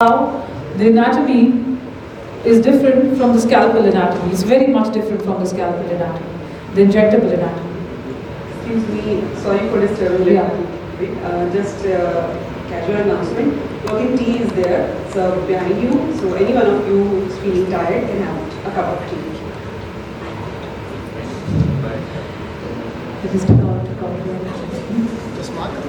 How the anatomy is different from the scalpel anatomy. It's very much different from the scalpel anatomy, the injectable anatomy. Excuse me, sorry for disturbing you. Yeah. Just casual announcement. Working tea is there, served behind you. So any one of you who's feeling tired can have a cup of tea. It is difficult to come Just mark it.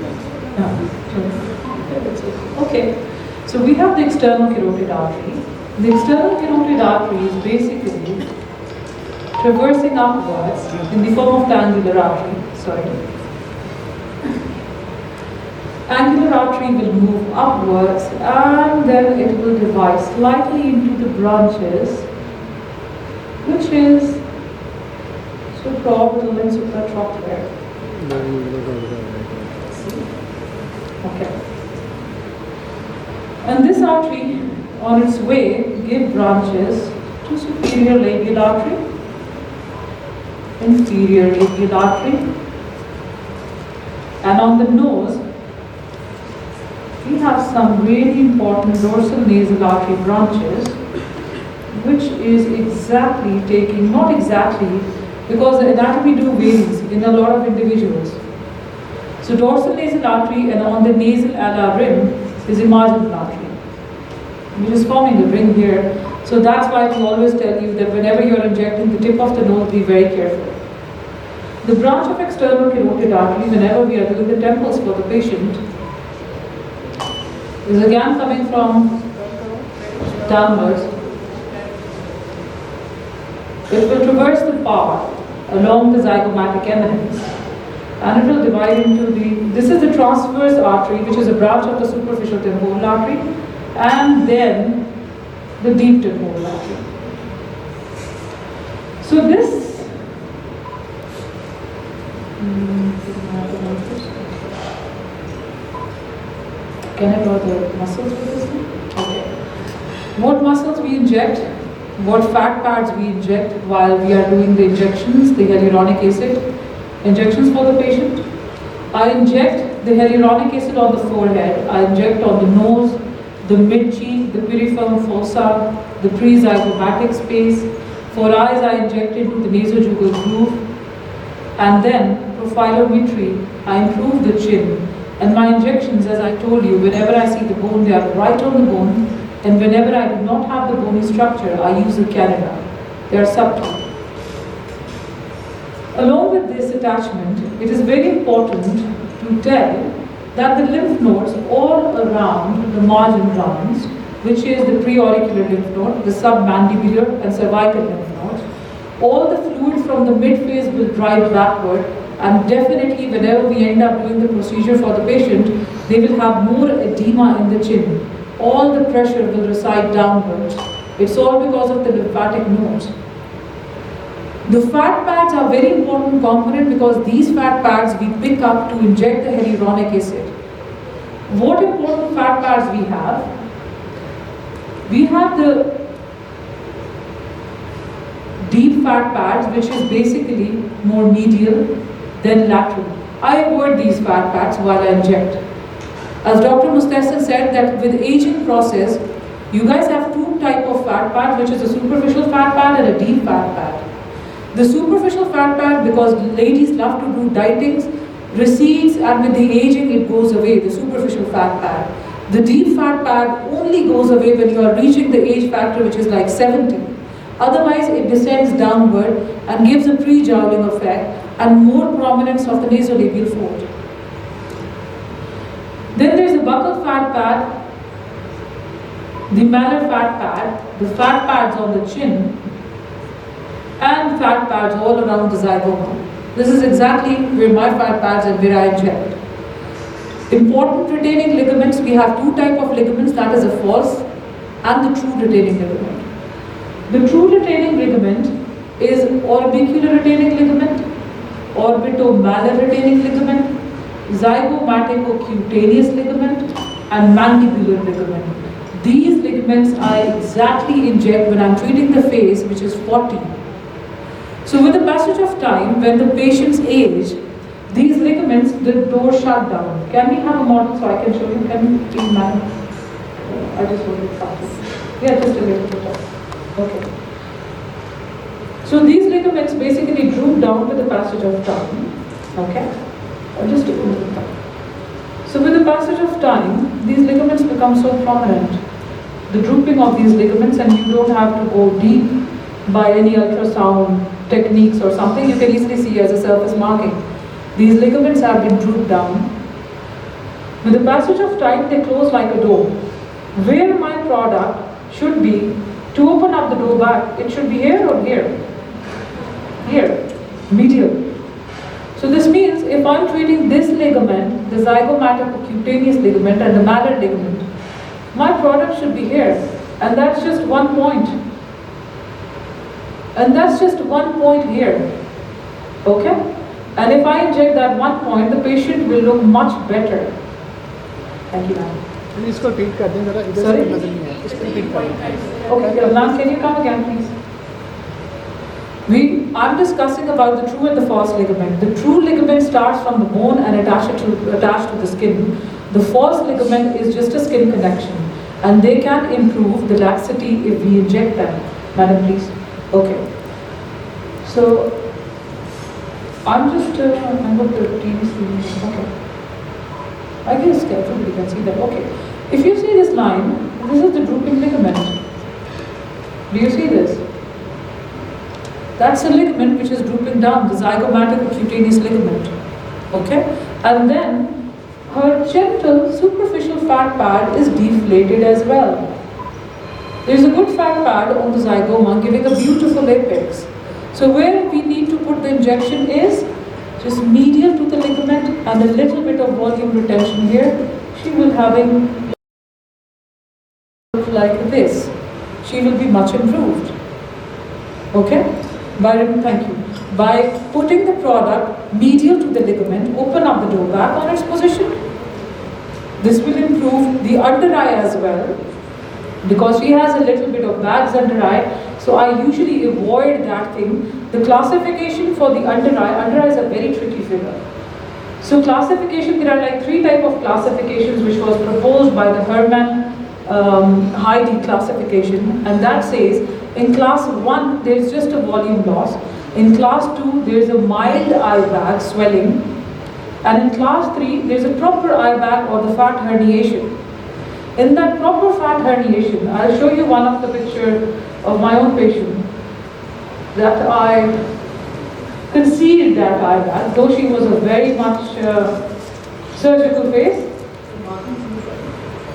Okay. So we have the external carotid artery. The external carotid artery is basically traversing upwards in the form of the angular artery. Angular artery will move upwards and then it will divide slightly into the branches, which is supraorbital and supratrochlear. Okay. And this artery, on its way, gives branches to superior labial artery, inferior labial artery, and on the nose, we have some really important dorsal nasal artery branches, which is exactly taking, not exactly, because the anatomy do varies in a lot of individuals. So dorsal nasal artery and on the nasal alar rim is the marginal artery, which is forming a ring here. So that's why we always tell you that whenever you're injecting the tip of the nose, be very careful. The branch of external carotid artery, whenever we are doing the temples for the patient, is again coming from downwards. It will traverse the path along the zygomatic eminence, and it will divide into this is the transverse artery, which is a branch of the superficial temporal artery, and then the deep temporal artery. So this can I draw the muscles for this thing? Okay. What muscles we inject, what fat pads we inject while we are doing the injections, the hyaluronic acid injections for the patient. I inject the hyaluronic acid on the forehead, I inject on the nose, the mid-cheek, the piriform fossa, the pre-zygomatic space. For eyes, I inject into the nasojugal groove, and then profilometry, I improve the chin. And my injections, as I told you, whenever I see the bone, they are right on the bone, and whenever I do not have the bony structure, I use a Canada. They are subtle. Along with this attachment, it is very important to tell that the lymph nodes all around the margin rounds, which is the preauricular lymph node, the submandibular and cervical lymph nodes, all the fluid from the midface will drive backward, and definitely whenever we end up doing the procedure for the patient, they will have more edema in the chin. All the pressure will reside downwards. It's all because of the lymphatic nodes. The fat pads are very important component because these fat pads we pick up to inject the hyaluronic acid. What important fat pads we have? We have the deep fat pads, which is basically more medial than lateral. I avoid these fat pads while I inject. As Dr. Mustahsin said that with aging process, you guys have two types of fat pads, which is a superficial fat pad and a deep fat pad. The superficial fat pad, because ladies love to do dietings, recedes, and with the aging it goes away, the superficial fat pad. The deep fat pad only goes away when you are reaching the age factor, which is like 70. Otherwise, it descends downward and gives a pre-jowling effect and more prominence of the nasolabial fold. Then there's a buccal fat pad, the malar fat pad, the fat pads on the chin, and fat pads all around the zygoma. This is exactly where my fat pads and where I inject. Important retaining ligaments, we have two types of ligaments, that is a false and the true retaining ligament. The true retaining ligament is orbicular retaining ligament, orbitomalar retaining ligament, zygomatico-cutaneous ligament, and mandibular ligament. These ligaments I exactly inject when I'm treating the face, which is 40. So with the passage of time, when the patient's age, these ligaments, the door shut down. Can we have a model so I can show you? Can you please, madam? I just want to cut it. Yeah, just a little bit of. Okay. So these ligaments basically droop down with the passage of time. Okay. Just a little bit. So with the passage of time, these ligaments become so prominent. The drooping of these ligaments, and you don't have to go deep by any ultrasound techniques or something. You can easily see as a surface marking. These ligaments have been drooped down. With the passage of time, they close like a door. Where my product should be, to open up the door back, it should be here or here? Here, medial. So this means if I'm treating this ligament, the zygomatico-cutaneous ligament and the mallet ligament, my product should be here. And that's just 1 point. And that's just 1 point here. Okay? And if I inject that 1 point, the patient will look much better. Thank you, ma'am. इसको repeat कर दें जरा इधर Sorry? से नजर नहीं आया इसको repeat कर दें Okay, ma'am, can you come again, please? I'm discussing about the true and the false ligament. The true ligament starts from the bone and attached to the skin. The false ligament is just a skin connection, and they can improve the laxity if we inject them. Madam, please. Okay. So I'm just I'm going to TV screen. Okay. I guess everybody can see that. Okay. If you see this line, this is the drooping ligament. Do you see this? That's a ligament which is drooping down, the zygomatico-cutaneous ligament. Okay? And then her gentle superficial fat pad is deflated as well. There is a good fat pad on the zygoma giving a beautiful apex. So where we need to put the injection is just medial to the ligament and a little bit of volume retention here. She will having like this. She will be much improved. Okay? Thank you. By putting the product medial to the ligament, open up the door back on its position. This will improve the under eye as well, because she has a little bit of bags under eye. So I usually avoid that thing. The classification for the under eye is a very tricky figure. So classification, there are like 3 types of classifications which was proposed by the Herman Heidi classification, and that says in class 1 there is just a volume loss, in class 2 there is a mild eye bag swelling, and in class 3 there is a proper eye bag or the fat herniation. In that proper fat herniation, I'll show you one of the picture of my own patient that I concealed that eye bag, though she was a very much surgical face.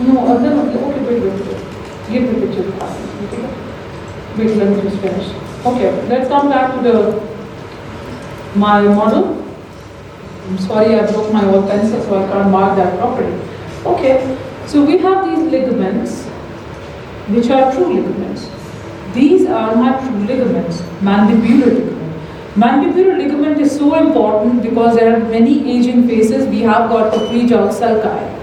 No, okay, wait. Give the picture. Okay. Wait, let me just finish. Okay, let's come back to my model. I'm sorry, I broke my old pencil, so I can't mark that properly. Okay, so we have these ligaments, which are true ligaments. These are my true ligaments, mandibular ligament. Mandibular ligament is so important because there are many aging faces. We have got the pre-jaw sulci.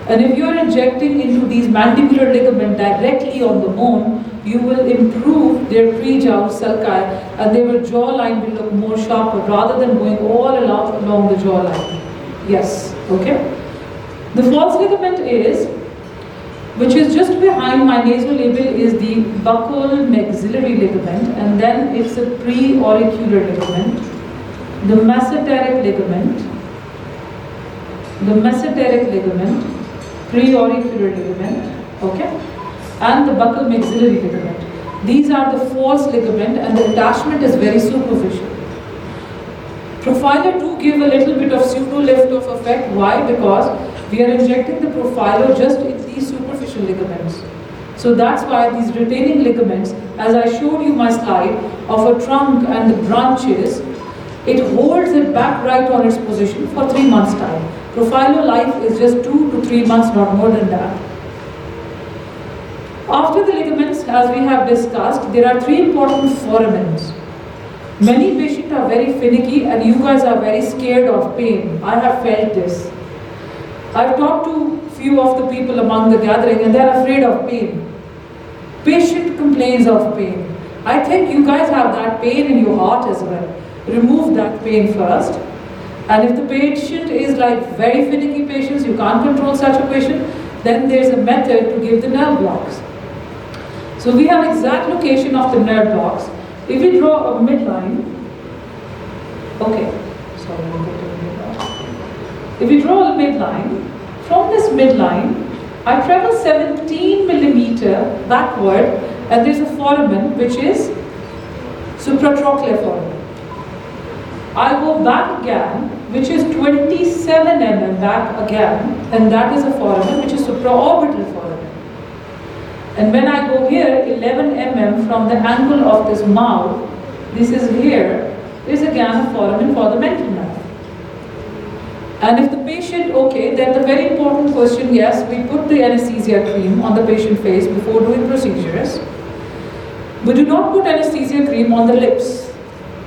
And if you are injecting into these mandibular ligament directly on the bone, you will improve their pre-jaw sulci, and their jawline will look more sharper rather than going all along the jawline. Yes, okay? The false ligament is, which is just behind my nasolabial, is the buccal maxillary ligament, and then it's a pre-auricular ligament, the mesenteric ligament, pre-auricular ligament, okay, and the buccal maxillary ligament. These are the false ligament, and the attachment is very superficial. Profiler do give a little bit of pseudo lift of effect. Why? Because we are injecting the profiler just in these superficial ligaments. So that's why these retaining ligaments, as I showed you my slide of a trunk and the branches, it holds it back right on its position for 3 months' time. Profiler life is just 2 to 3 months, not more than that. After the ligaments, as we have discussed, there are 3 important foramens. Many patients are very finicky, and you guys are very scared of pain. I have felt this. I've talked to few of the people among the gathering, and they're afraid of pain. Patient complains of pain. I think you guys have that pain in your heart as well. Remove that pain first. And if the patient is like very finicky patients, you can't control such a patient, then there's a method to give the nerve blocks. So we have exact location of the nerve blocks. If we draw a midline, okay, sorry, we'll get to the midline. If we draw a midline, from this midline, I travel 17 millimeter backward, and there's a foramen which is supratrochlear foramen. I go back again, which is 27 mm back again, and that is a foramen which is supraorbital foramen. And when I go here, 11 mm from the angle of this mouth, this is here, is again a foramen for the mental nerve. And if the patient, okay, then the very important question, yes, we put the anesthesia cream on the patient face before doing procedures. We do not put anesthesia cream on the lips,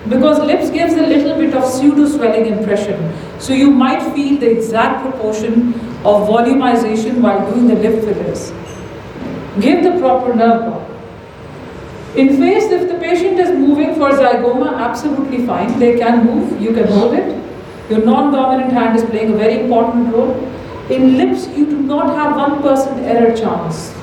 because lips gives a little bit of pseudo swelling impression. So you might feel the exact proportion of volumization while doing the lip fillers. Give the proper nerve block. In face, if the patient is moving for zygoma, absolutely fine. They can move, you can hold it. Your non-dominant hand is playing a very important role. In lips, you do not have 1% error chance.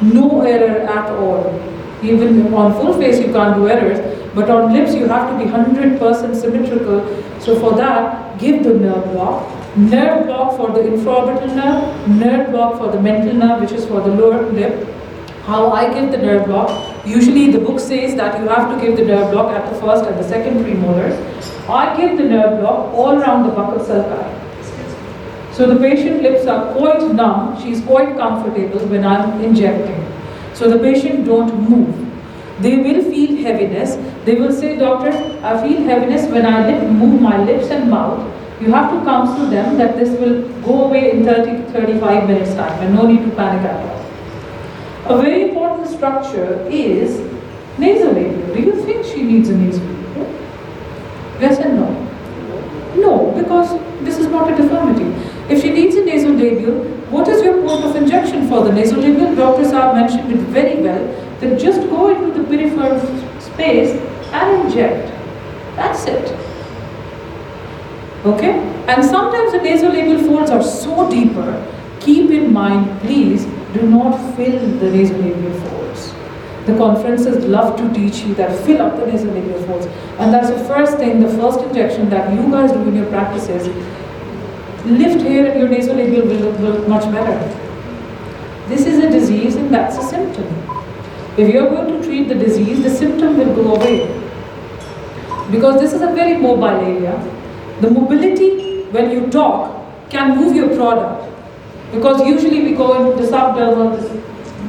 No error at all. Even on full face, you can't do errors. But on lips, you have to be 100% symmetrical. So for that, give the nerve block. Nerve block for the infraorbital nerve block for the mental nerve, which is for the lower lip. How I give the nerve block? Usually the book says that you have to give the nerve block at the first and the second premolars. I give the nerve block all around the buccal sulci. So the patient lips are quite numb, she's quite comfortable when I'm injecting. So the patient don't move. They will feel heaviness. They will say, doctor, I feel heaviness when I move my lips and mouth. You have to counsel them that this will go away in 30 to 35 minutes time and no need to panic at all. A very important structure is nasolabial. Do you think she needs a nasolabial? Yes and no? No, because this is not a deformity. If she needs a nasolabial, what is your point of injection for the nasolabial? Doctors have mentioned it very well, that just go into the peripheral space and inject. That's it. Okay? And sometimes the nasolabial folds are so deeper, keep in mind, please, do not fill the nasolabial folds. The conferences love to teach you that fill up the nasolabial folds. And that's the first thing, the first injection that you guys do in your practices. Lift here and your nasolabial will look much better. This is a disease and that's a symptom. If you're going to treat the disease, the symptom will go away. Because this is a very mobile area. The mobility, when you talk, can move your product. Because usually we go into the subdermal,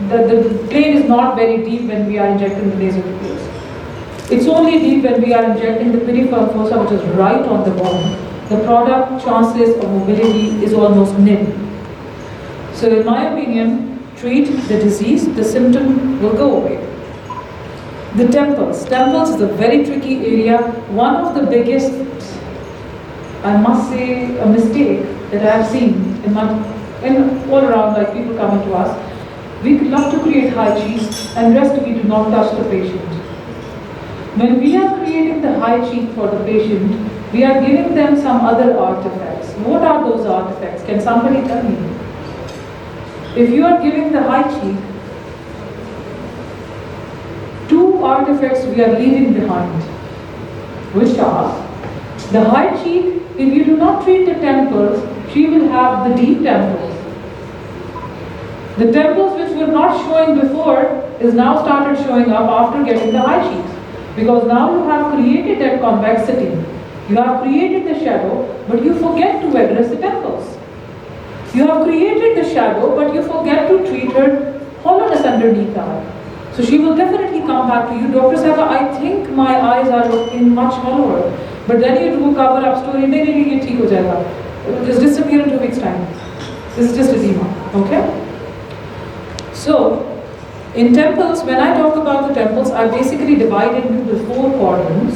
the plane is not very deep when we are injecting the nasolabials. It's only deep when we are injecting the peripheral fossa, which is right on the bone. The product chances of mobility is almost nil. So in my opinion, treat the disease, the symptom will go away. The temples. Temples is a very tricky area. One of the biggest, I must say, a mistake that I have seen in all around, like people coming to us. We love to create high cheek and rest we do not touch the patient. When we are creating the high cheek for the patient, we are giving them some other artifacts. What are those artifacts? Can somebody tell me? If you are giving the high cheek, two artifacts we are leaving behind, which are the high cheek. If you do not treat the temples, she will have the deep temples. The temples which were not showing before is now started showing up after getting the high cheeks. Because now you have created that convexity. You have created the shadow, but you forget to address the temples. You have created the shadow, but you forget to treat her hollowness underneath the eye. So she will definitely come back to you. Dr. Sahaba, I think my eyes are looking much hollower. But then you do a cover-up story, and then it will just disappear in 2 weeks' time. This is just edema, okay? So, in temples, when I talk about the temples, I basically divide it into the 4 quadrants,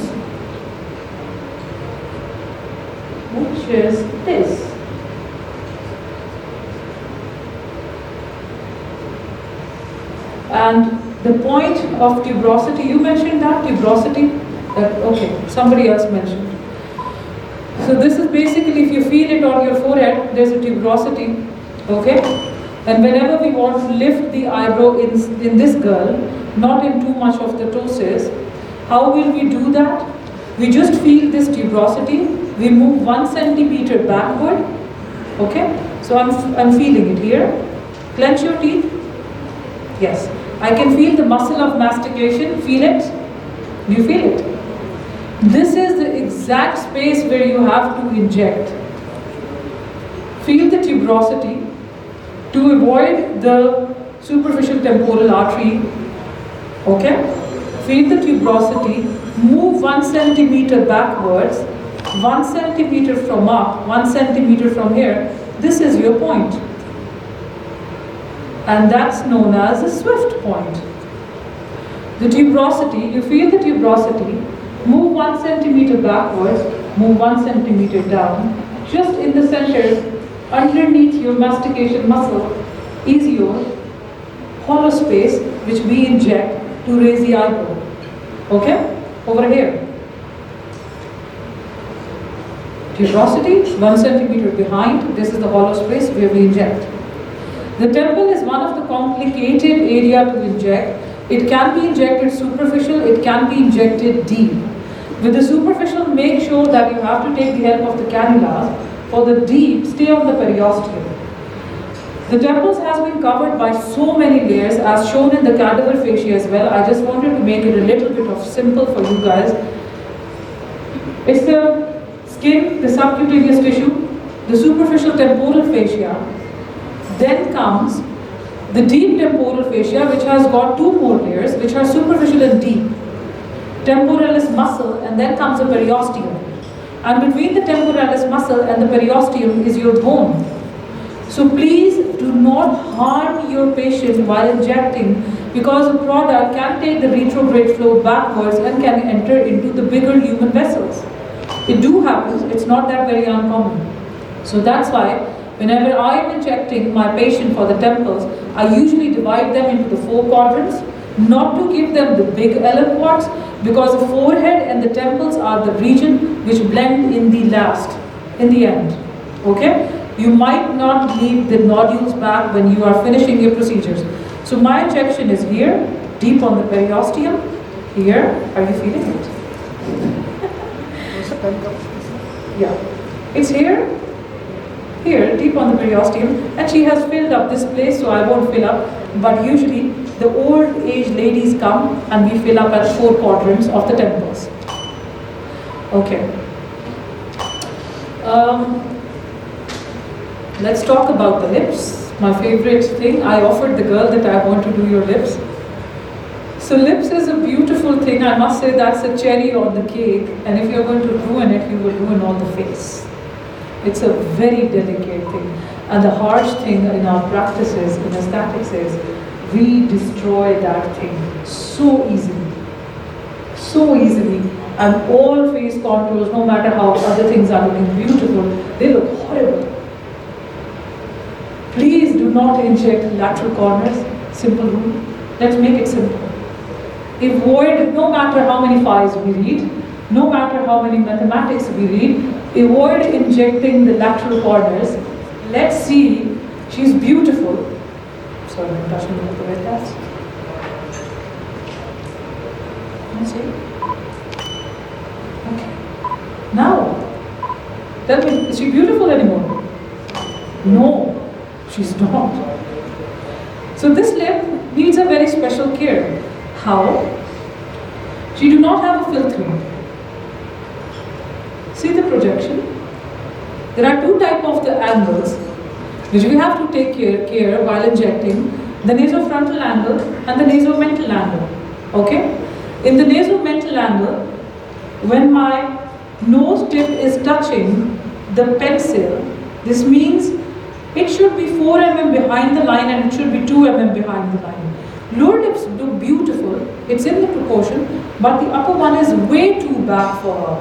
which is this. And the point of tuberosity, you mentioned that, tuberosity? Okay, somebody else mentioned. So this is basically, if you feel it on your forehead, there's a tuberosity, okay? And whenever we want to lift the eyebrow in this girl, not in too much of the ptosis, how will we do that? We just feel this tuberosity. We move 1 centimeter backward. Okay? So I'm feeling it here. Clench your teeth. Yes. I can feel the muscle of mastication. Feel it? Do you feel it? This is the exact space where you have to inject. Feel the tuberosity to avoid the superficial temporal artery. Okay? Feel the tuberosity. Move 1 centimeter backwards. 1 centimeter from up. 1 centimeter from here. This is your point. And that's known as a swift point. The tuberosity, you feel the tuberosity, move 1 centimeter backwards, move 1 centimeter down. Just in the center, underneath your mastication muscle, is your hollow space which we inject to raise the eyebrow. Okay? Over here. Tuberosity, 1 centimeter behind, this is the hollow space where we inject. The temple is one of the complicated area to inject. It can be injected superficial, it can be injected deep. With the superficial, make sure that you have to take the help of the cannulas. For the deep, stay on the periosteum. The temples has been covered by so many layers as shown in the cadaver fascia as well. I just wanted to make it a little bit of simple for you guys. It's the skin, the subcutaneous tissue, the superficial temporal fascia. Then comes the deep temporal fascia, which has got 2 more layers, which are superficial and deep. Temporalis muscle, and then comes the periosteum. And between the temporalis muscle and the periosteum is your bone. So please do not harm your patient while injecting, because the product can take the retrograde flow backwards and can enter into the bigger human vessels. It do happen, it's not that very uncommon. So that's why whenever I am injecting my patient for the temples, I usually divide them into the 4 quadrants, not to give them the big LM parts, because the forehead and the temples are the region which blend in the end. Okay? You might not leave the nodules back when you are finishing your procedures. So my injection is here, deep on the periosteum. Here, are you feeling it? Yeah. It's here, deep on the periosteum, and she has filled up this place, so I won't fill up, but usually the old age ladies come and we fill up at 4 quadrants of the temples. Okay. Let's talk about the lips. My favorite thing. I offered the girl that I want to do your lips. So lips is a beautiful thing. I must say that's a cherry on the cake, and if you're going to ruin it, you will ruin all the face. It's a very delicate thing. And the harsh thing in our practices, in aesthetics, is we destroy that thing so easily. So easily. And all face contours, no matter how other things are looking beautiful, they look horrible. Please do not inject lateral corners. Simple rule. Let's make it simple. Avoid, no matter how many phi's we read, no matter how many mathematics we read, avoid injecting the lateral corners. Let's see, she's beautiful. Sorry, I'm touching the red dots. Let's see. Okay. Now, tell me, is she beautiful anymore? No, she's not. So this lip needs a very special care. How? She do not have a filtering. See the projection? There are 2 types of the angles which we have to take care while injecting. The nasofrontal angle and the nasomental angle. Okay? In the nasomental angle, when my nose tip is touching the pencil, this means it should be 4 mm behind the line and it should be 2 mm behind the line. Lower lips look beautiful, it's in the proportion, but the upper one is way too back for her.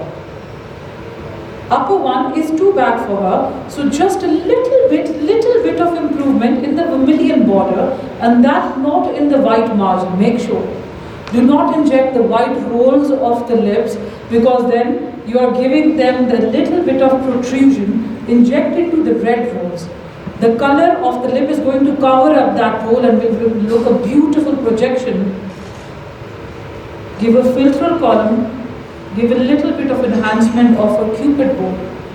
Upper one is too back for her, so just a little bit of improvement in the vermilion border, and that not in the white margin, make sure. Do not inject the white rolls of the lips, because then you are giving them the little bit of protrusion. Inject into the red rolls. The color of the lip is going to cover up that hole and will look a beautiful projection. Give a filtral column, give a little bit of enhancement of a cupid bow,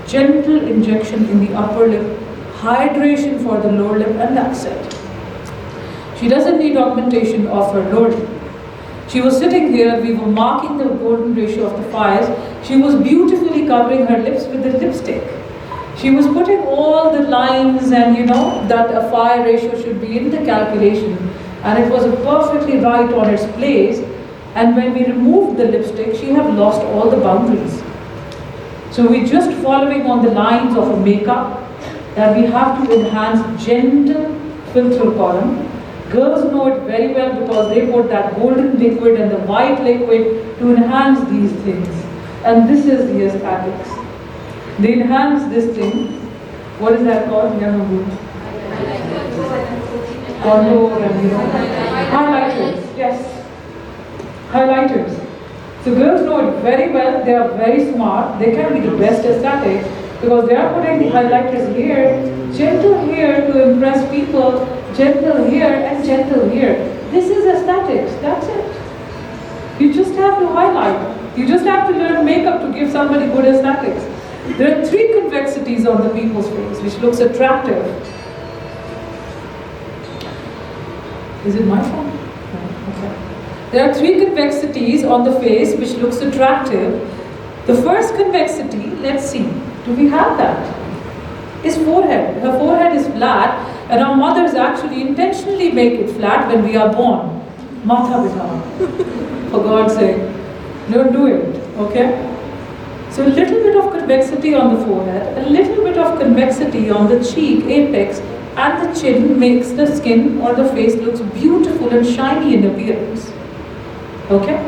gentle injection in the upper lip, hydration for the lower lip, and that's it. She doesn't need augmentation of her lower lip. She was sitting here, we were marking the golden ratio of the fires. She was beautifully covering her lips with the lipstick. She was putting all the lines and that a fire ratio should be in the calculation, and it was perfectly right on its place. And when we removed the lipstick, she had lost all the boundaries. So we're just following on the lines of a makeup that we have to enhance gentle filtral column. Girls know it very well because they put that golden liquid and the white liquid to enhance these things. And this is the aesthetics. They enhance this thing. What is that called? Contour and highlighters. Yes. Highlighters. So girls know it very well. They are very smart. They can be the best aesthetic because they are putting the highlighters here, gentle here to impress people, gentle here and gentle here. This is aesthetics. That's it. You just have to highlight. You just have to learn makeup to give somebody good aesthetics. There are 3 convexities on the people's face which looks attractive. Is it my phone? No. Okay. There are 3 convexities on the face which looks attractive. The first convexity, let's see, do we have that? Is forehead. Her forehead is flat, and our mothers actually intentionally make it flat when we are born. Matha bita. For God's sake. Don't do it, okay? So a little bit of convexity on the forehead, a little bit of convexity on the cheek, apex, and the chin makes the skin or the face looks beautiful and shiny in appearance. Okay?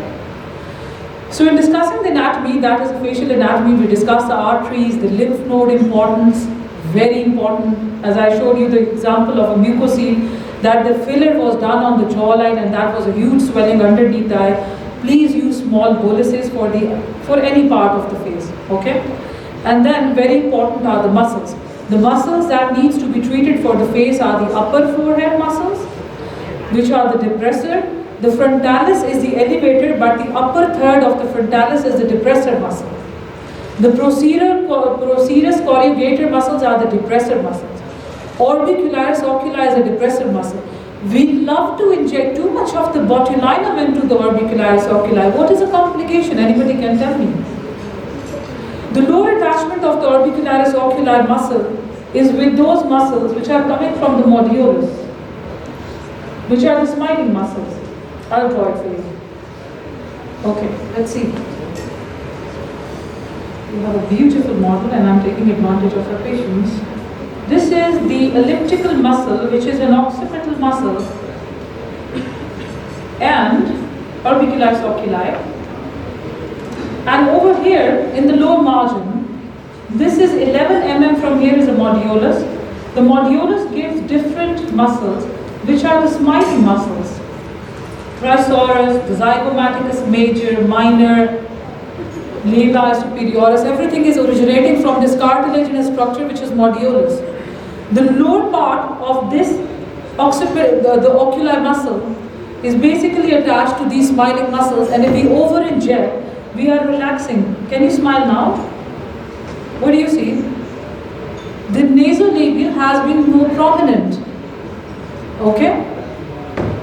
So in discussing the anatomy, that is the facial anatomy, we discuss the arteries, the lymph node importance, very important. As I showed you the example of a mucosine, that the filler was done on the jawline and that was a huge swelling underneath the eye. Please use small boluses for any part of the face. Okay? And then very important are the muscles. The muscles that needs to be treated for the face are the upper forehead muscles, which are the depressor. The frontalis is the elevator, but the upper third of the frontalis is the depressor muscle. The procerus corrugator muscles are the depressor muscles. Orbicularis oculi is a depressor muscle. We love to inject too much of the botulinum into the orbicularis oculi. What is the complication? Anybody can tell me? The lower attachment of the orbicularis oculi muscle is with those muscles which are coming from the modulus, which are the smiling muscles. I'll draw it for you. Okay, let's see. We have a beautiful model and I'm taking advantage of our patience. This is the elliptical muscle, which is an occipital muscle, and orbicularis oculi. And over here in the lower margin, this is 11 mm from here is a modulus. The modulus gives different muscles, which are the smiling muscles. Tricerus, the zygomaticus major, minor, labia superioris, everything is originating from this cartilaginous structure which is modulus. The lower part of this occipital, the oculi muscle is basically attached to these smiling muscles, and if we over-inject, we are relaxing. Can you smile now? What do you see? The nasolabial has been more prominent. Okay?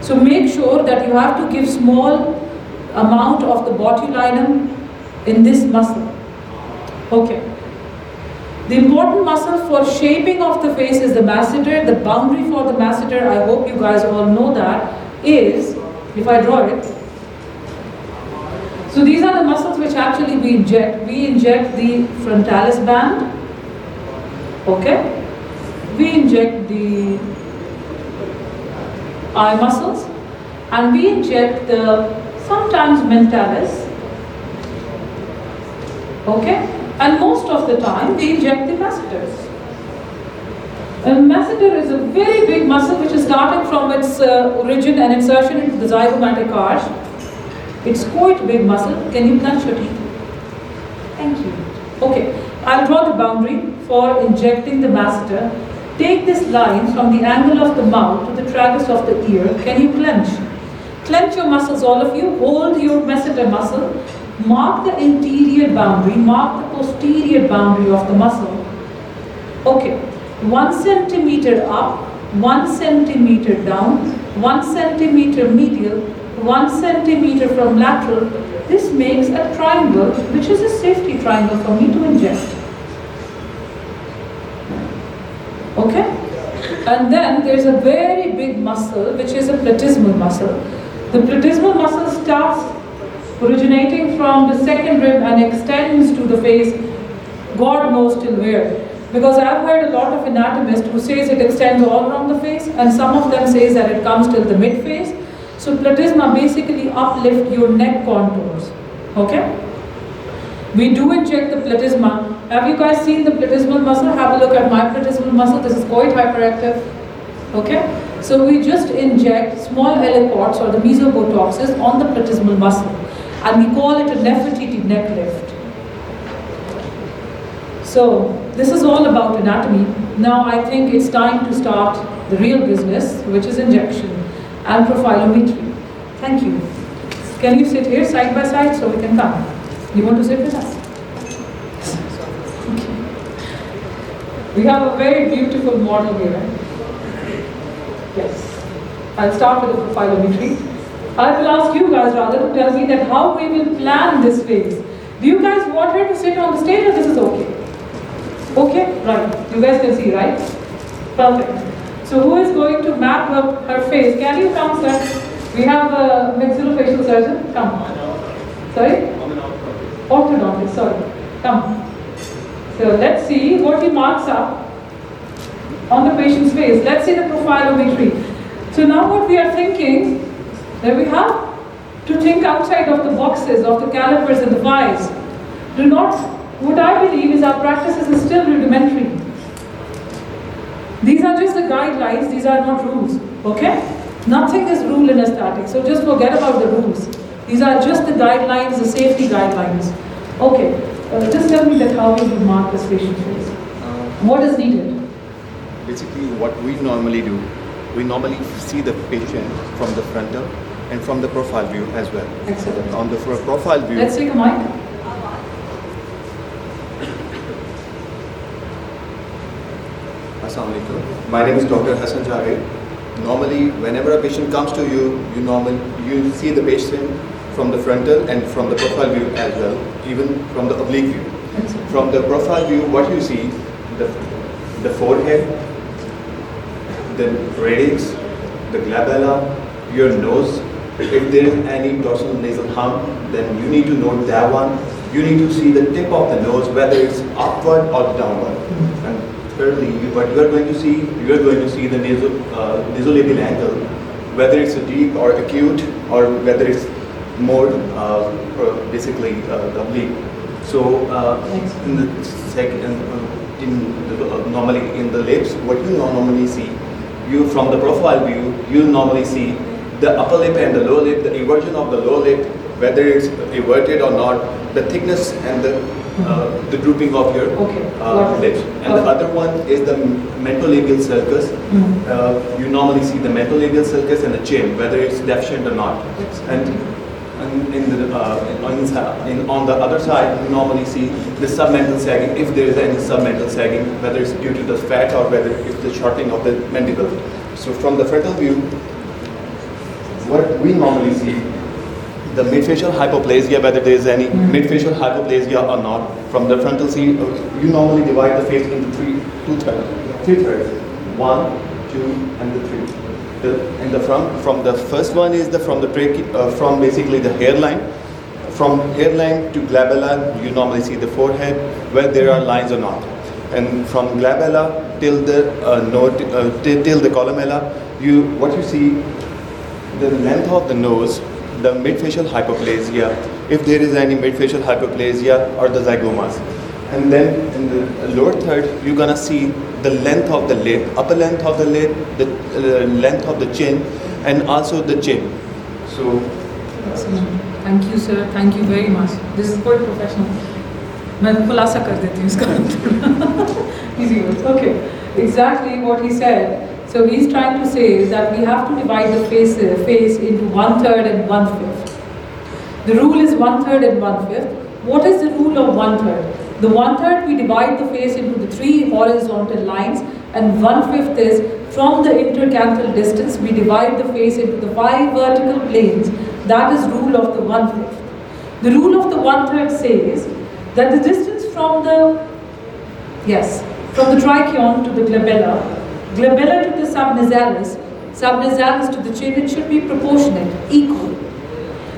So make sure that you have to give small amount of the botulinum in this muscle. Okay. The important muscle for shaping of the face is the masseter. The boundary for the masseter, I hope you guys all know that, is, if I draw it, so these are the muscles which actually we inject. We inject the frontalis band, okay? We inject the eye muscles, and we inject the sometimes mentalis, okay? And most of the time we inject the masseters. A masseter is a very big muscle which is starting from its origin and insertion into the zygomatic arch. It's quite big muscle. Can you clench your teeth? Thank you. Okay, I'll draw the boundary for injecting the masseter. Take this line from the angle of the mouth to the tragus of the ear. Can you clench? Clench your muscles, all of you. Hold your masseter muscle. Mark the interior boundary. Mark the posterior boundary of the muscle. Okay. 1 centimeter up, 1 centimeter down, 1 centimeter medial, 1 centimeter from lateral. This makes a triangle, which is a safety triangle for me to inject. Okay? And then there's a very big muscle, which is a platysmal muscle. The platysmal muscle starts originating from the second rib and extends to the face, God knows till where. Because I've heard a lot of anatomists who says it extends all around the face, and some of them says that it comes till the mid face. So platysma basically uplift your neck contours. Okay? We do inject the platysma. Have you guys seen the platysmal muscle? Have a look at my platysmal muscle. This is quite hyperactive. Okay? So we just inject small aliquots or the mesobotoxes on the platysmal muscle. And we call it a Nefertiti neck lift. So this is all about anatomy. Now I think it's time to start the real business, which is injection and profilometry. Thank you. Can you sit here side by side so we can come? You want to sit with us? Okay. We have a very beautiful model here. Yes. I'll start with the profilometry. I will ask you guys rather to tell me that how we will plan this phase. Do you guys want her to sit on the stage or this is okay? Okay, right. You guys can see, right? Perfect. So who is going to map up her face? Can you come, sir? We have a maxillofacial surgeon. Come. Sorry? Orthodontist, sorry. Come. So let's see what he marks up on the patient's face. Let's see the profilometry. So now what we are thinking, that we have to think outside of the boxes of the calipers and the vials. Do not. What I believe is our practices is still rudimentary. These are just the guidelines, these are not rules, okay? Nothing is rule in aesthetics, so just forget about the rules. These are just the guidelines, the safety guidelines. Okay, just tell me that how you mark this patient's face. What is needed? Basically, what we normally do, we normally see the patient from the frontal and from the profile view as well. Excellent. On the profile view, Let's take a mic. Assalamu alaikum. My name is Dr. Hassan Javed. Normally, whenever a patient comes to you, you see the patient from the frontal and from the profile view as well, even from the oblique view. From the profile view, what you see, the forehead, the radix, the glabella, your nose. If there is any dorsal nasal hump, then you need to note that one. You need to see the tip of the nose, whether it's upward or downward. And thirdly, what you are going to see, the nasolabial angle, whether it's a deep or acute, or whether it's more basically oblique. So in the second, normally in the lips, what you normally see, you from the profile view, you normally see the upper lip and the lower lip, the eversion of the lower lip, whether it's everted or not, the thickness and the drooping of your lips. And the other one is the mentolabial sulcus. You normally see the mentolabial sulcus and the chin, whether it's deficient or not. And on the other side, you normally see the submental sagging, if there is any submental sagging, whether it's due to the fat or whether it's the shortening of the mandible. So from the frontal view, what we normally see, the midfacial hypoplasia, whether there is any midfacial hypoplasia or not. From the frontal view, you normally divide the face into three thirds. 1, 2, and the 3. In the front, from the first one is from basically the hairline. From hairline to glabella, you normally see the forehead, where there are lines or not. And from glabella till the till the columella, what you see, the length of the nose, the midfacial hypoplasia, if there is any midfacial hypoplasia or the zygomas. And then in the lower third, you're gonna see the length of the lid, upper length of the lid, the length of the chin, and also the chin. So, excellent. Thank you, sir. Thank you very much. This is quite professional. मैं खुलासा कर देती हूँ इसका. Easy words. Okay. exactly what he said. So he's trying to say that we have to divide the face into 1/3 and 1/5. The rule is 1/3 and 1/5. What is the rule of 1/3? The 1/3 we divide the face into the 3 horizontal lines, and 1/5 is from the intercanthal distance we divide the face into the 5 vertical planes. That is rule of the 1/5. The rule of the 1/3 says that the distance from the trichion to the glabella, glabella to the subnasalis, subnasalis to the chin, it should be proportionate, equal.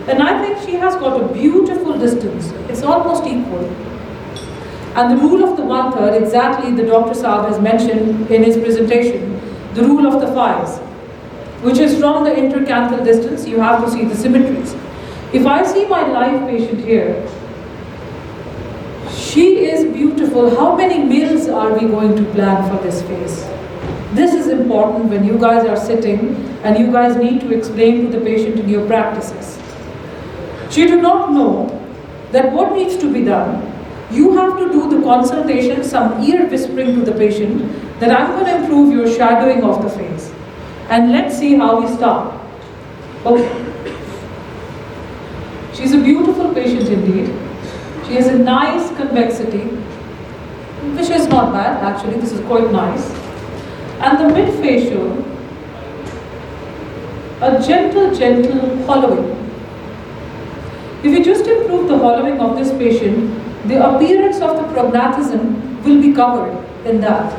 And I think she has got a beautiful distance. It's almost equal. And the rule of the 1/3, exactly the Dr. Saab has mentioned in his presentation, the rule of the 5s, which is from the intercanthal distance, you have to see the symmetries. If I see my live patient here, she is beautiful. How many meals are we going to plan for this face? This is important when you guys are sitting and you guys need to explain to the patient in your practices. She do not know that what needs to be done. You have to do the consultation, some ear whispering to the patient that I'm going to improve your shadowing of the face. And let's see how we start. Okay. She's a beautiful patient indeed. She has a nice convexity, which is not bad actually, this is quite nice. And the mid-facial, a gentle hollowing. If we just improve the hollowing of this patient, the appearance of the prognathism will be covered in that.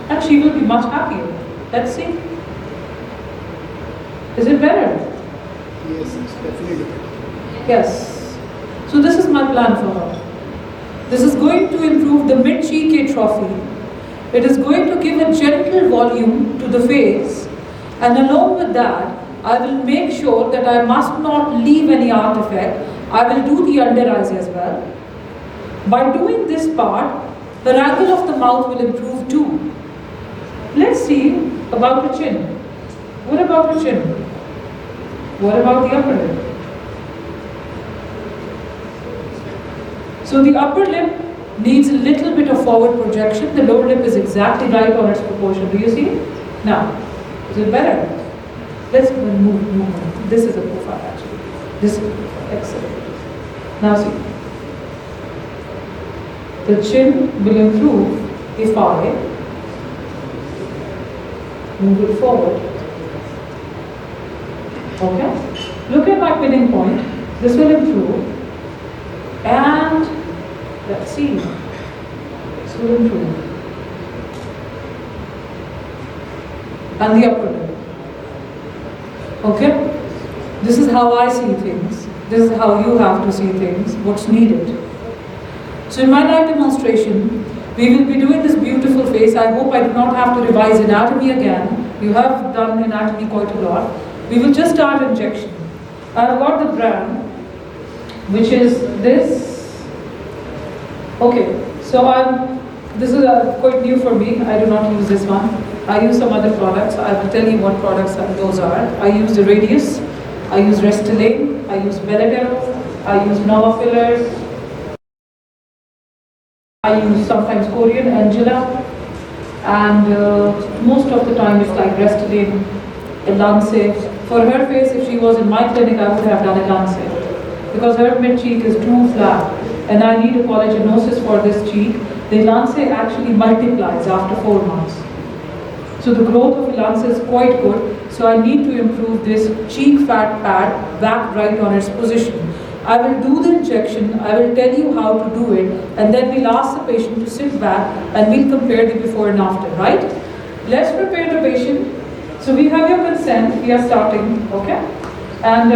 And she will be much happier. Let's see. Is it better? Yes, it's definitely better. Yes. So this is my plan for her. This is going to improve the mid-cheek atrophy. It is going to give a gentle volume to the face, and along with that, I will make sure that I must not leave any artifact. I will do the under eyes as well. By doing this part, the angle of the mouth will improve too. Let's see about the chin. What about the chin? What about the upper lip? So the upper lip needs a little bit of forward projection. The lower lip is exactly right on its proportion. Do you see? Now, is it better? Let's move. This is a profile actually. This is a profile. Excellent. Now see. The chin will improve if I move it forward. Okay? Look at my pinning point. This will improve. And let's see. This will improve. And the upper lip. Okay? This is how I see things. This is how you have to see things, what's needed. So in my live demonstration, we will be doing this beautiful face. I hope I do not have to revise anatomy again. You have done anatomy quite a lot. We will just start injection. I've got the brand, which is this. Okay, so this is quite new for me. I do not use this one. I use some other products. I will tell you what products those are. I use the Radius, I use Restylane, I use Belladel, I use Nova fillers, I use sometimes Korean Angela, and most of the time it's like Restylane, Elance. For her face, if she was in my clinic, I would have done Elance because her mid cheek is too flat, and I need a collagenoses for this cheek. The Elance actually multiplies after 4 months. So the growth of Elance is quite good. So I need to improve this cheek fat pad back right on its position. I will do the injection, I will tell you how to do it, and then we'll ask the patient to sit back and we'll compare the before and after, right? Let's prepare the patient. So we have your consent, we are starting, okay? And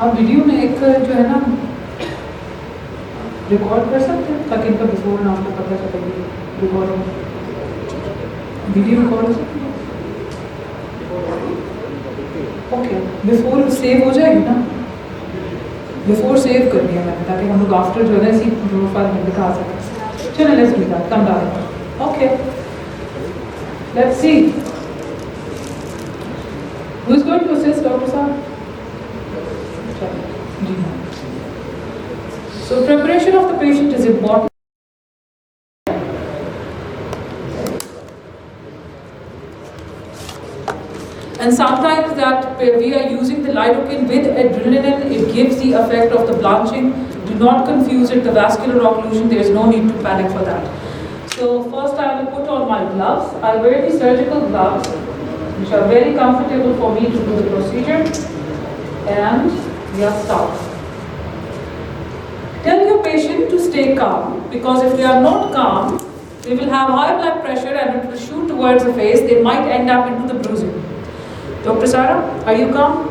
आप video में एक जो है ना record कर सकते हैं ताकि इनका बिफोर एंड आफ्टर पता चलेगी रिकॉर्डिंग वीडियो रिकॉर्ड हो सकती है ओके बिफोर सेव हो जाएगी ना बिफोर सेव करनी है मैंने ताकि हम लोग आफ्टर जो है ना इसी प्रोफाइल में दिखा सकें चलो let's do that come down okay let's see who is going to assist doctor साहब So preparation of the patient is important. And sometimes that we are using the lidocaine with adrenaline, it gives the effect of the blanching. Do not confuse it, the vascular occlusion, there is no need to panic for that. So first I will put on my gloves. I wear the surgical gloves, which are very comfortable for me to do the procedure. And we are start. Tell your patient to stay calm, because if they are not calm, they will have high blood pressure and it will shoot towards the face. They might end up into the bruising. Dr. Sarah, are you calm?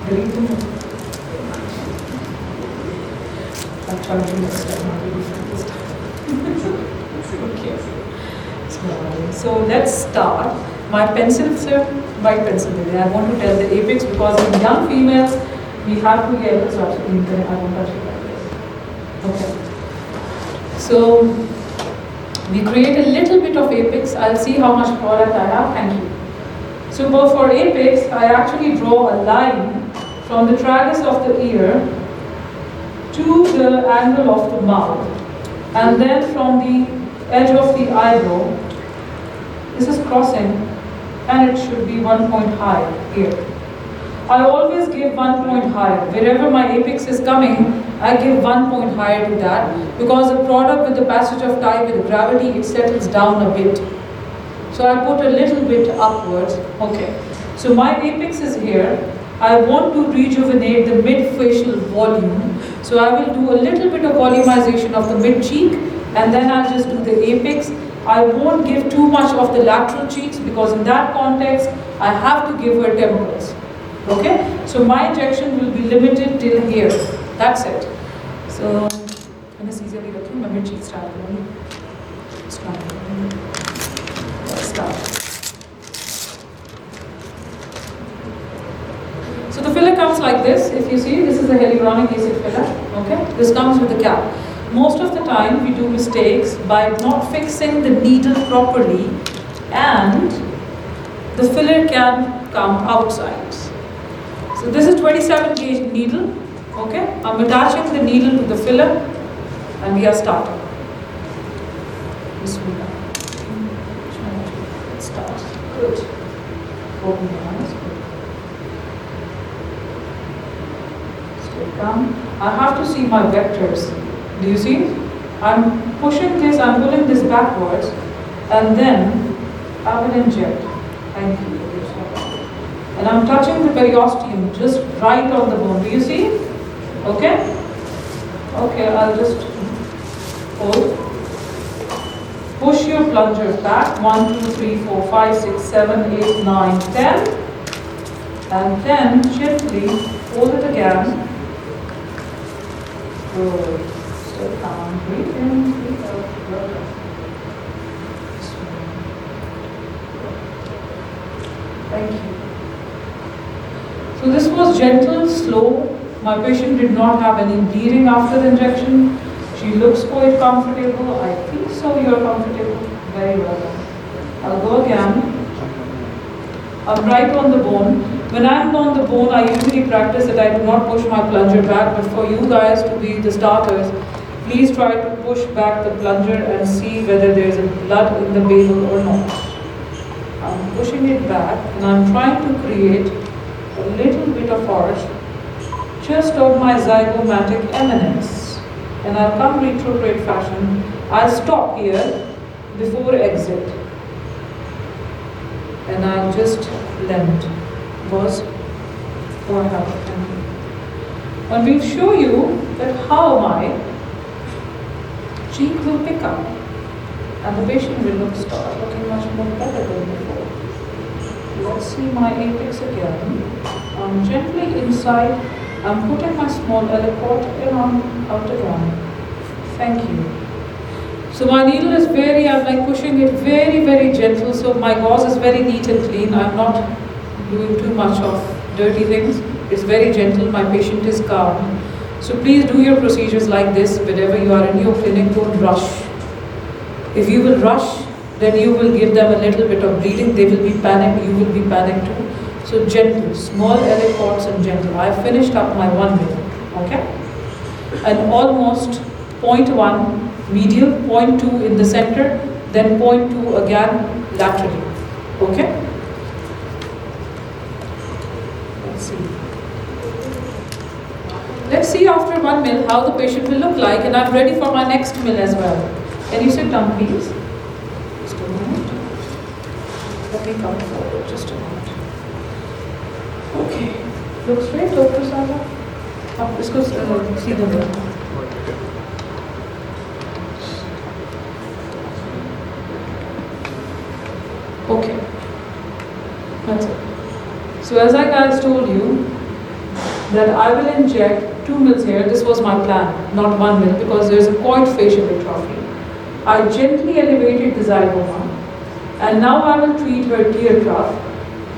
Very good. I'll try to next time. I'll be different this time. Okay. So let's start. My pencil, sir, white pencil. I want to tell the apex because in young females, we have to get this option. I won't touch it like this. Okay. So we create a little bit of apex. I'll see how much product I have. Thank you. So for apex, I actually draw a line from the tragus of the ear to the angle of the mouth, and then from the edge of the eyebrow. This is crossing, and it should be 1 point high here. I always give 1 point higher. Wherever my apex is coming, I give 1 point higher to that, because the product with the passage of time with gravity, it settles down a bit. So I put a little bit upwards. Okay. So my apex is here. I want to rejuvenate the mid-facial volume. So I will do a little bit of volumization of the mid-cheek, and then I'll just do the apex. I won't give too much of the lateral cheeks, because in that context, I have to give her temples. Okay? So my injection will be limited till here. That's it. So, anesthesia bhi rakhi, my mid-cheek start. Start. So the filler comes like this. If you see, this is the hyaluronic acid filler. Okay? This comes with the cap. Most of the time we do mistakes by not fixing the needle properly, and the filler can come outside. So this is 27 gauge needle. Okay? I'm attaching the needle to the filler, and we are starting. Bismillah. Start. Good. Open your eyes. Stay calm. I have to see my vectors. Do you see? I'm pushing this, I'm pulling this backwards, and then I will inject. Thank you. And I'm touching the periosteum just right on the bone. Do you see? Okay? Okay, I'll just hold. Push your plunger back. 1, 2, 3, 4, 5, 6, 7, 8, 9, 10. And then gently hold it again. Good. Stay calm. Breathe in, breathe out. Good. Thank you. So this was gentle, slow. My patient did not have any bleeding after the injection. She looks quite comfortable. I think so you're comfortable. Very well done. I'll go again. I'm right on the bone. When I'm on the bone, I usually practice that I do not push my plunger back, but for you guys to be the starters, please try to push back the plunger and see whether there is a blood in the basal or not. I'm pushing it back, and I'm trying to create a little bit of arch just of my zygomatic eminence, and I'll come retrograde fashion. I'll stop here before exit, and I'll just lend. Was or have and we'll show you that how my cheek will pick up, and the patient will start looking much more better than before. Let's see my apex again. I'm gently inside. I'm putting my small aliquot in out again. Thank you. So my needle is I'm like pushing it very, very gentle. So my gauze is very neat and clean. I'm not doing too much of dirty things. It's very gentle. My patient is calm. So please do your procedures like this whenever you are in your clinic. Don't rush. If you will rush, then you will give them a little bit of bleeding. They will be panicked. You will be panicked too. So gentle, small aliquots and gentle. I finished up my 1 minute. Okay? And almost 0.1 medial, 0.2 in the center, then 0.2 again laterally. Okay? Let's see after 1 mil how the patient will look like, and I'm ready for my next mil as well. Can you sit down, please? Just a moment. Let me come forward just a moment. Okay. Look straight, Dr. Sada. Let's go see the mill. Okay. That's it. So as I guys told you, that I will inject 2 mils here. This was my plan, not 1 mil, because there's a quite facial atrophy. I gently elevated the zygoma, and now I will treat her tear trough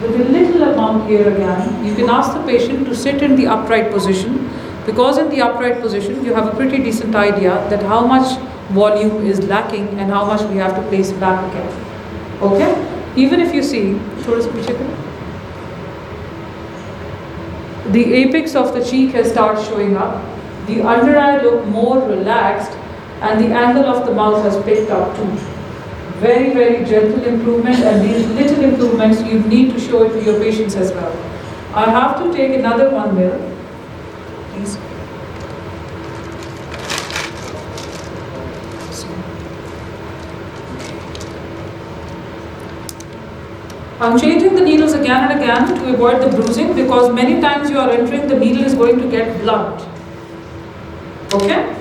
with a little amount here again. You can ask the patient to sit in the upright position, because in the upright position you have a pretty decent idea that how much volume is lacking and how much we have to place back again. Okay? Even if you see, the apex of the cheek has started showing up, the under eye look more relaxed, and the angle of the mouth has picked up too. Very, very gentle improvement, and these little improvements you need to show it to your patients as well. I have to take another 1 mil. Please. I'm changing the needles again and again to avoid the bruising, because many times you are entering, the needle is going to get blunt. Okay?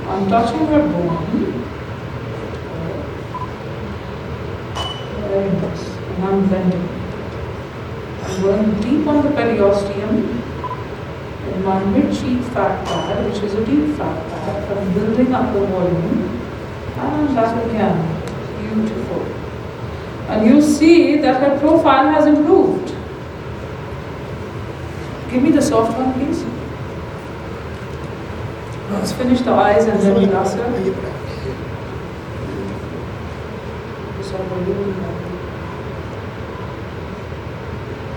I'm touching her bone. Very nice. And I'm bending. I'm going deep on the periosteum. In my mid-cheek fat pad, which is a deep fat pad, I'm building up the volume, and that again, beautiful. And you see that her profile has improved. Give me the soft one, please. Let's finish the eyes and then the laser.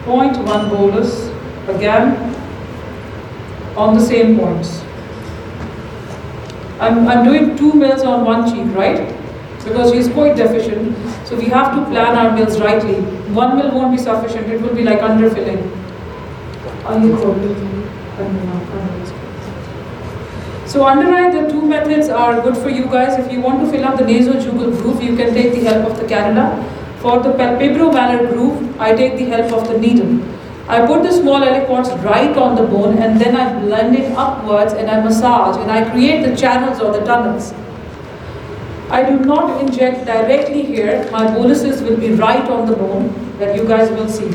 0.1 bolus, again, on the same points. I'm doing 2 mils on one cheek, right? Because she's quite deficient. So we have to plan our mils rightly. 1 mil won't be sufficient, it will be like underfilling. So under eye, the 2 methods are good for you guys. If you want to fill up the nasojugal groove, you can take the help of the cannula. For the palpebromalar groove, I take the help of the needle. I put the small aliquots right on the bone, and then I blend it upwards and I massage and I create the channels or the tunnels. I do not inject directly here. My boluses will be right on the bone, that you guys will see.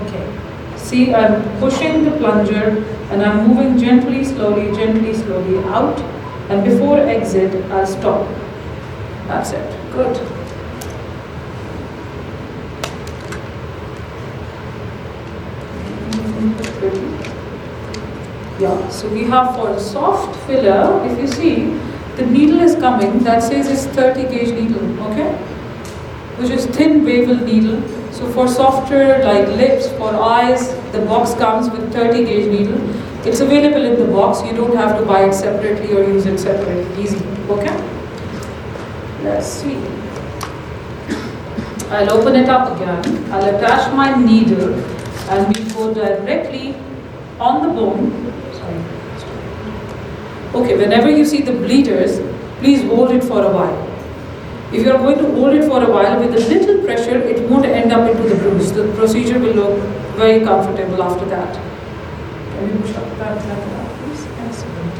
Okay. See, I'm pushing the plunger and I'm moving gently, slowly out, and before exit, I'll stop. That's it. Good. Yeah, so we have for a soft filler, if you see, the needle is coming, that says it's 30 gauge needle, okay? Which is thin bevel needle. So for softer like lips, for eyes, the box comes with 30 gauge needle. It's available in the box, you don't have to buy it separately or use it separately, easy, okay? Let's see. I'll open it up again, I'll attach my needle and we go directly on the bone. Okay, whenever you see the bleeders, please hold it for a while. If you are going to hold it for a while with a little pressure, it won't end up into the bruise. The procedure will look very comfortable after that. Can you push up that like please? Excellent.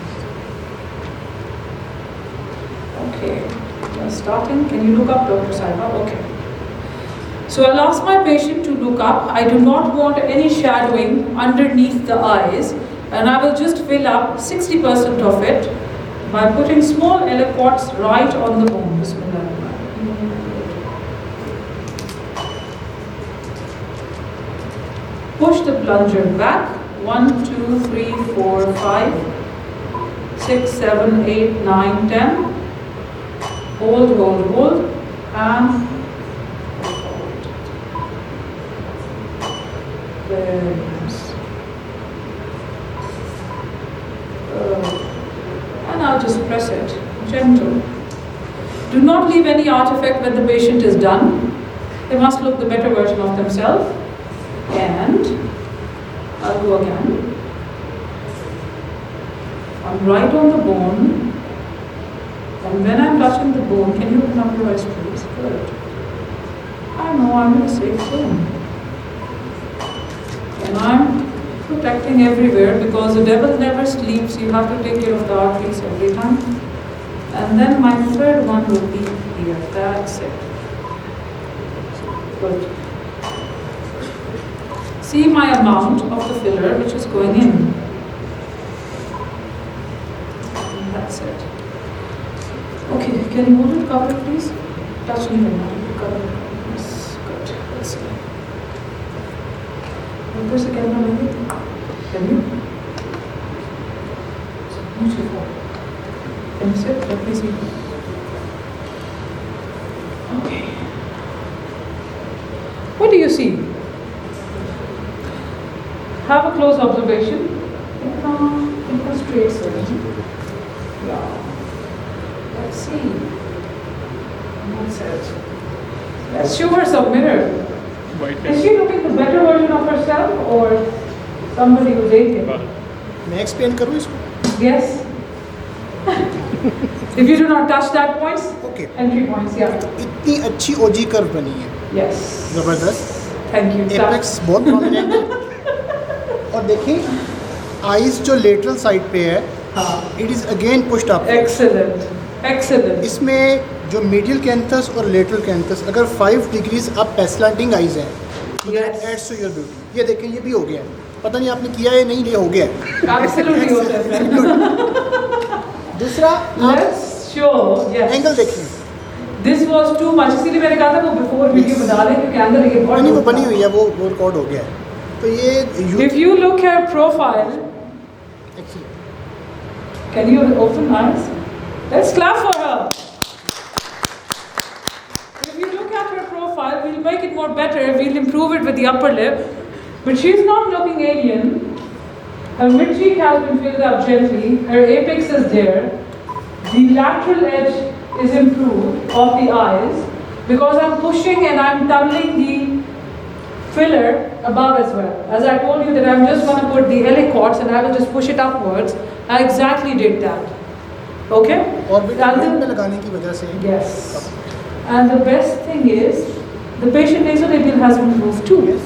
Okay, we are starting. Can you look up, Dr. Saiba? Okay. So I'll ask my patient to look up. I do not want any shadowing underneath the eyes, and I will just fill up 60% of it by putting small aliquots right on the bone. Bismillah. Push the plunger back. 1, 2, 3, 4, 5, 6, 7, 8, 9, 10. Hold, and Very nice. And I'll just press it, gentle. Do not leave any artifact when the patient is done. They must look the better version of themselves. And I'll go again. I'm right on the bone. And when I'm touching the bone, can you open up your eyes, please? Good. I know I'm in a safe zone. And I'm protecting everywhere because the devil never sleeps. You have to take care of the arteries every time. And then my third one will be here. That's it. Good. See my amount of the filler which is going in. And that's it. Okay, can you hold it, cover it please? Touch me right now. Cover it. Yes, good. Let's see. Where's the camera maybe? Can you? Beautiful. Can you sit? Let me see. Okay. What do you see? Have a close observation. Think a straight surgeon. Yeah. Let's see. That's it. Let's show her some mirror. Is she looking the better version of herself or somebody who's aching? मैं explain करूँ इसको? Yes. If you do not touch that points, Okay. entry points, yeah. इतनी अच्छी ओजी curve बनी है, Yes. जबरदस्त. Thank you. Apex बहुत prominent है. और देखिए आईज जो लेटरल साइड पे है, it is again pushed up. Excellent. Excellent. इसमें जो मीडियल कैंथस और लेटरल कैंथस अगर 5 डिग्रीज आप पेस्लांटिंग आईज हैं, Yes. Adds to your beauty. ये देखें, ये भी हो गया है. पता नहीं आपने किया है नहीं, ये हो गया है. Absolutely होता है friend. दूसरा आप Let's show. Yes. एंगल देखिए. This was too much. इसीलिए मैंने कहा था वो before video में डालें क्योंकि अंदर ये बहुत नहीं, वो होता बनी है. हुई है, वो रिकॉर्ड हो गया है. तो ये If you look at profile, can you open eyes? Let's clap for her. If you look at her profile, we'll make it more better. We'll improve it with the upper lip. But she's not looking alien. Her mid cheek has been filled up gently. Her apex is there. The lateral edge is improved of the eyes because I'm pushing and I'm tunneling the filler above as well. As I told you that I'm just going to put the helicots and I will just push it upwards. I exactly did that. Okay? Orbital And पे the- लगाने की वजह से Yes. And the best thing is, the patient nasolabial has improved too.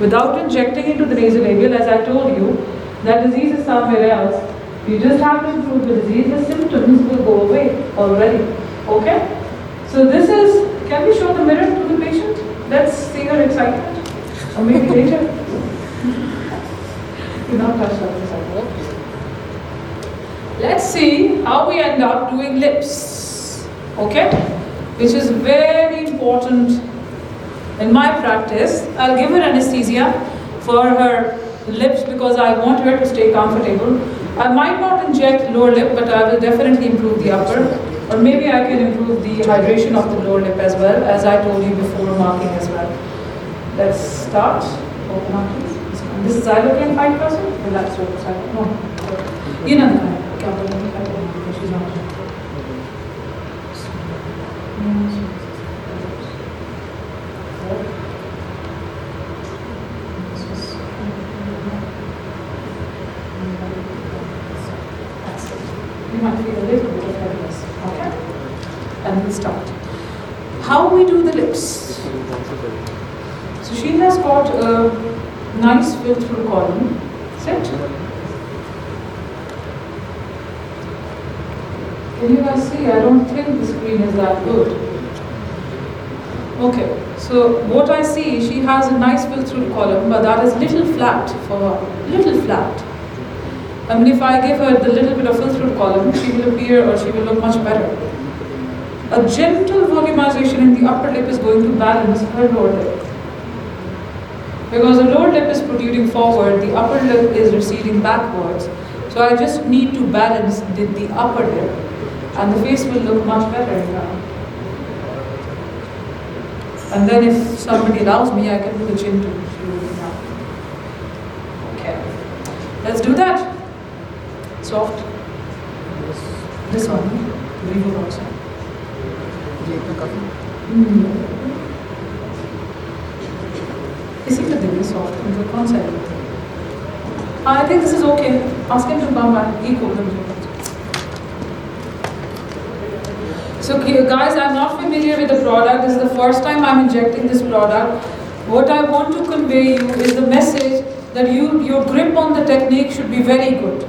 Without injecting into the nasolabial, as I told you, that disease is somewhere else. You just have to improve the disease, the symptoms will go away already. Okay? So this is, can we show the mirror to the patient? Let's see her excitement. Or maybe later. Do not touch that excitement. Let's see how we end up doing lips. Okay? Which is very important in my practice. I'll give her anesthesia for her lips because I want her to stay comfortable. I might not inject lower lip, but I will definitely improve the upper. Or maybe I can improve the hydration of the lower lip as well, as I told you before marking as well. Let's start. Open up please. This is xylocaine 5%? Relax your side. No. You know the she's not. You might feel a little bit of heaviness. Okay? And we'll start. How we do the lips. So she has got a nice fill-through column. Sit. Can you guys see? I don't think the screen is that good. Okay, so what I see, she has a nice fill-through column, but that is little flat for her. Little flat. I mean, if I give her the little bit of fill-through column, she will appear or she will look much better. A gentle volumization in the upper lip is going to balance her lower lip. Because the lower lip is protruding forward, the upper lip is receding backwards. So I just need to balance the upper lip, and the face will look much better now. And then if somebody allows me, I can do the chin too. Let's do that. Soft. This one. Breathe also. ये इतना काफी इसी का देंगे soft. मतलब कौन सा है? I think this is okay. Ask him to come back. Equal them. So guys, I'm not familiar with the product. This is the first time I'm injecting this product. What I want to convey you is the message that your grip on the technique should be very good.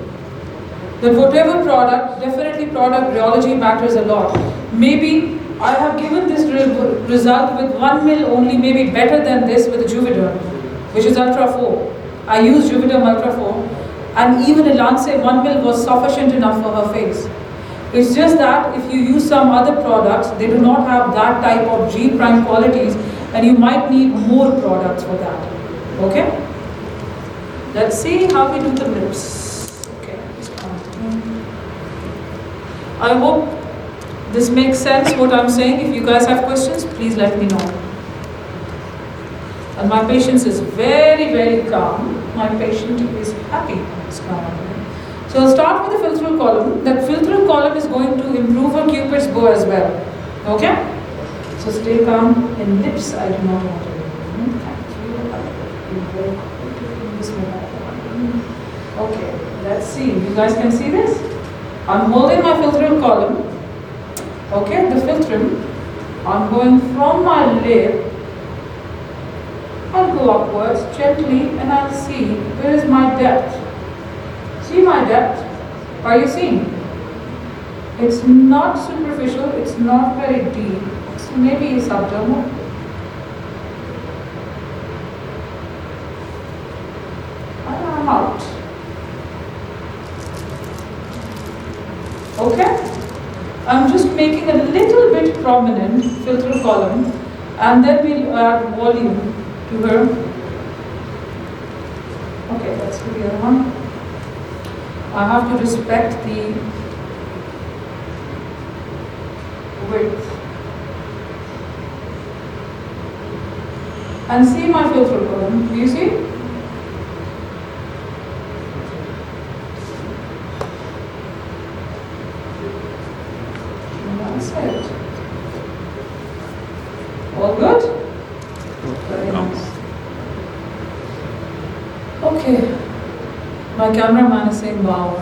That whatever product, definitely product rheology matters a lot. Maybe I have given this result with 1 mil only, maybe better than this with the Juvederm, which is Ultra 4. I used Juvederm Ultra 4, and even Elance 1 mil was sufficient enough for her face. It's just that if you use some other products, they do not have that type of G prime qualities, and you might need more products for that. Okay? Let's see how we do the lips. Okay. I hope this makes sense what I'm saying. If you guys have questions, please let me know. And my patient is very, very calm. My patient is happy. It's calm. So I'll start with the filtral column. That filtral column is going to improve her Cupid's bow as well. Okay? So stay calm. In lips, I do not want to. Thank you. Okay, let's see. You guys can see this? I'm holding my filtral column. Okay, the filtrum. I'm going from my lip. I'll go upwards gently and I'll see where is my depth. See my depth? Are you seeing? It's not superficial, it's not very deep. It's maybe subdermal. And I'm out. Okay? I'm just making a little bit prominent filtral column, and then we'll add volume to her. Okay, that's the other one. I have to respect the width. And see my filtral column. Do you see? And that's it. All good? Very nice. Okay. My cameraman is saying, wow.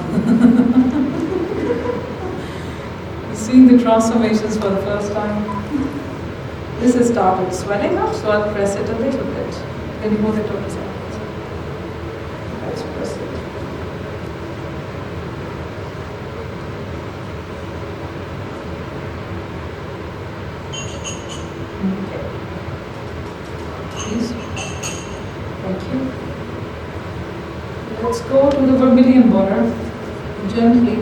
He's seeing the transformations for the first time. This has started swelling up, so I'll press it a little bit. Can you move it over the side? Let's press it. Okay. Please. Thank you. Let's go to the vermilion border, gently.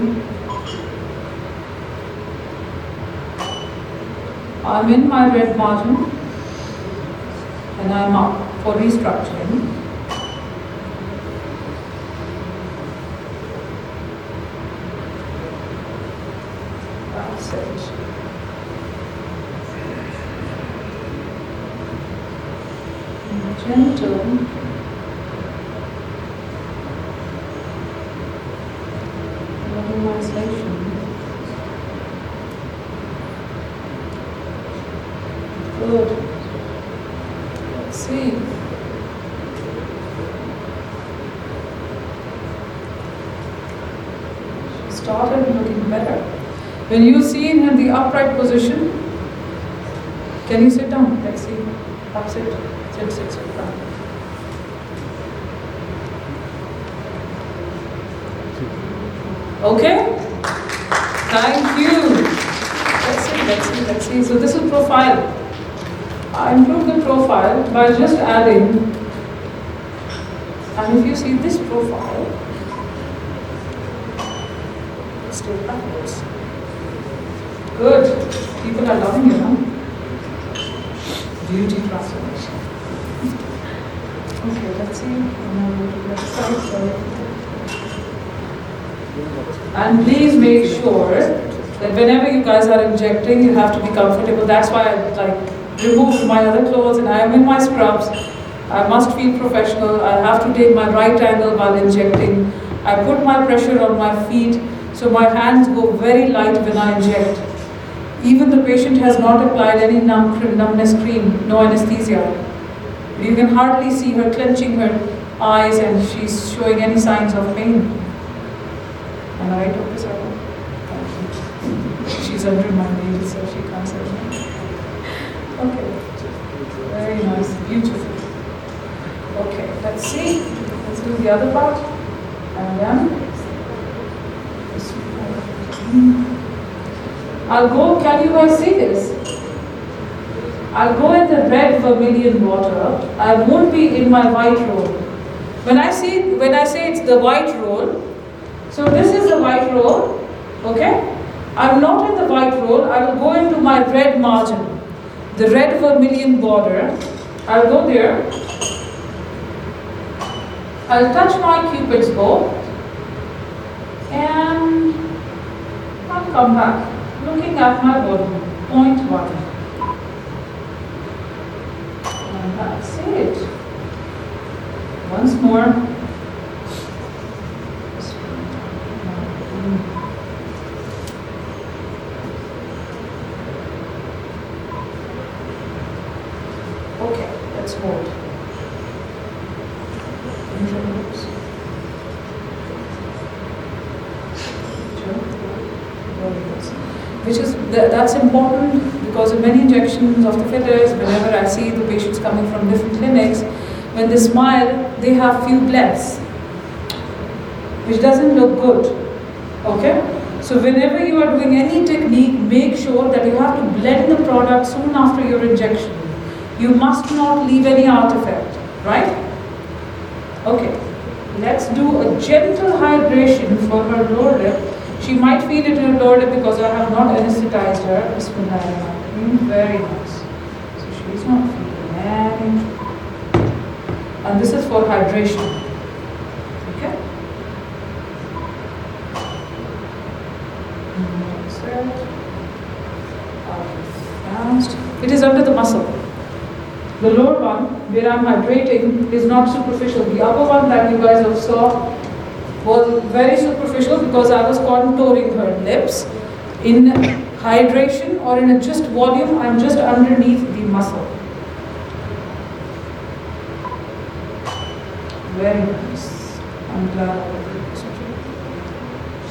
I'm in my red margin and I'm up for restructuring. That's it. Gentle. Minimization. Good. Let's see. She started looking better. When you see in the upright position, can you sit down? Let's see. Up sit. Sit, sit, sit down. Okay? Thank you. Let's see, let's see, let's see. So this is profile. I improved the profile by just adding, and if you see this profile, let's go backwards. Good. People are loving it, huh? Beauty transformation. Okay, let's see. And now go to the left side. Sorry. And please make sure that whenever you guys are injecting, you have to be comfortable. That's why I removed my other clothes and I am in my scrubs. I must feel professional. I have to take my right angle while injecting. I put my pressure on my feet, so my hands go very light when I inject. Even the patient has not applied any numbness cream, no anesthesia. You can hardly see her clenching her eyes and she's showing any signs of pain. Am I right, Dr. Sarah? She's under my nail, so she can't say that. Okay. Very nice. Beautiful. Okay, let's see. Let's do the other part. And then I'll go, can you guys see this? I'll go in the red vermilion water. I won't be in my white roll. When I say it's the white roll, so this is the white roll, okay? I'm not in the white roll, I will go into my red margin, the red vermilion border. I'll go there. I'll touch my Cupid's bow and I'll come back, looking at my body, 0.1. And that's it. Once more. Okay, let's hold. That's important because in many injections of the fillers, whenever I see the patients coming from different clinics, when they smile, they have few blebs, which doesn't look good. Okay? So whenever you are doing any technique, make sure that you have to blend the product soon after your injection. You must not leave any artifact, right? Okay. Let's do a gentle hydration for her lower lip. She might feel it in her lower lip because I have not anesthetized her. Bismillahirrahmanirrahim. Very nice. So she's not feeling any. And this is for hydration. Okay? That's it. Fast. It is under the muscle. The lower one, where I'm hydrating, is not superficial. The upper one that you guys have saw was very superficial because I was contouring her lips. In hydration or in a just volume, I'm just underneath the muscle. Very nice. I'm glad I did this.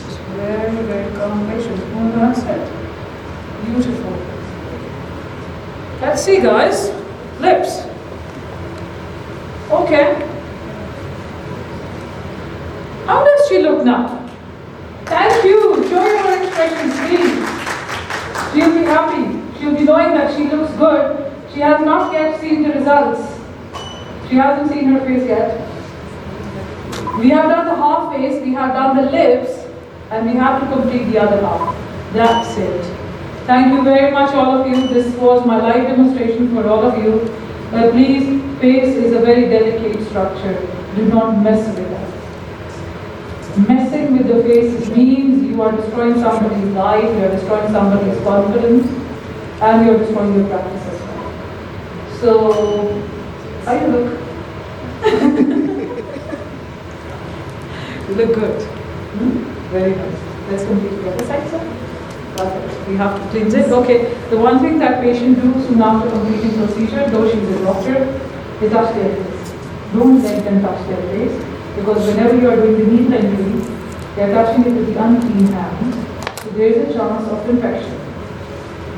Just very, very calm patient. Oh, that's it. Beautiful. Let's see, guys. Lips. Okay. How does she look now? Thank you. Show your expressions, please. She'll be happy. She'll be knowing that she looks good. She has not yet seen the results. She hasn't seen her face yet. We have done the half face, we have done the lips, and we have to complete the other half. That's it. Thank you very much, all of you. This was my live demonstration for all of you. But please, face is a very delicate structure. Do not mess with it. Messing with the face means you are destroying somebody's life, you are destroying somebody's confidence, and you are destroying your practice as well. So, how you look? You look good. Very nice. Let's complete the other side, sir. Perfect. We have to cleanse it. Okay. The one thing that patient do soon after completing procedure, though she's a doctor, they touch their face. Don't let them touch their face, because whenever you are doing the needle injury, they are touching it with the unclean hand. So there is a chance of infection.